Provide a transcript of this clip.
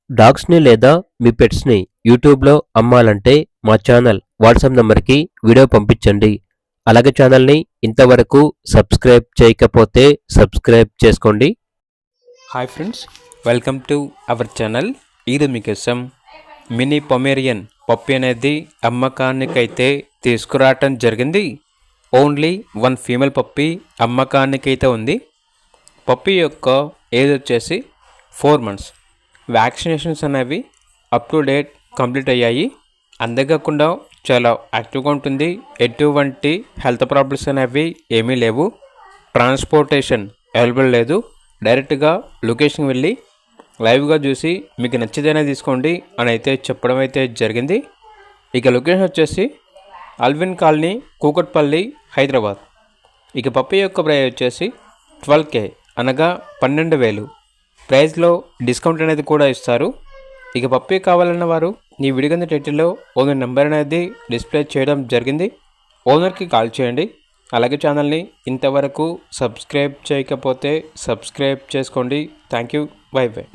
డాగ్స్‌ని లేదా మీ పెట్స్‌ని యూట్యూబ్‌లో అమ్మాలంటే మా ఛానల్ వాట్సాప్ నంబర్‌కి వీడియో పంపించండి. అలాగే ఛానల్‌ని ఇంతవరకు సబ్స్క్రైబ్ చేయకపోతే సబ్స్క్రైబ్ చేసుకోండి. Hi friends, welcome to our channel. ఇది మీకోసం మినీ పొమేరియన్ పప్పి అనేది అమ్మకానికైతే తీసుకురావటం జరిగింది. ఓన్లీ వన్ ఫీమేల్ పప్పి అమ్మకానికైతే ఉంది. పప్పి యొక్క ఏజ్ వచ్చేసి 4 months. వ్యాక్సినేషన్స్ అనేవి అప్ టు డేట్ కంప్లీట్ అయ్యాయి. అంతేకాకుండా చాలా యాక్టివ్గా ఉంటుంది. ఎటువంటి హెల్త్ ప్రాబ్లమ్స్ అనేవి ఏమీ లేవు. ట్రాన్స్పోర్టేషన్ అవైలబుల్ లేదు. డైరెక్ట్గా లొకేషన్కి వెళ్ళి లైవ్గా చూసి మీకు నచ్చితేనే తీసుకోండి అని అయితే చెప్పడం అయితే జరిగింది. ఇక లొకేషన్ వచ్చేసి అల్విన్ కాలనీ, కూకట్పల్లి, హైదరాబాద్. ఇక పప్పి యొక్క ప్రైస్ వచ్చేసి 12K అనగా 12,000. ప్రైస్లో డిస్కౌంట్ అనేది కూడా ఇస్తారు. ఇక పప్పి కావాలన్న వారు ఈ వీడియో కింద టైటిల్లో ఓనర్ నెంబర్ అనేది డిస్ప్లే చేయడం జరిగింది. ఓనర్కి కాల్ చేయండి. అలాగే ఛానల్ని ఇంతవరకు సబ్స్క్రైబ్ చేయకపోతే సబ్స్క్రైబ్ చేసుకోండి. Thank you. By by.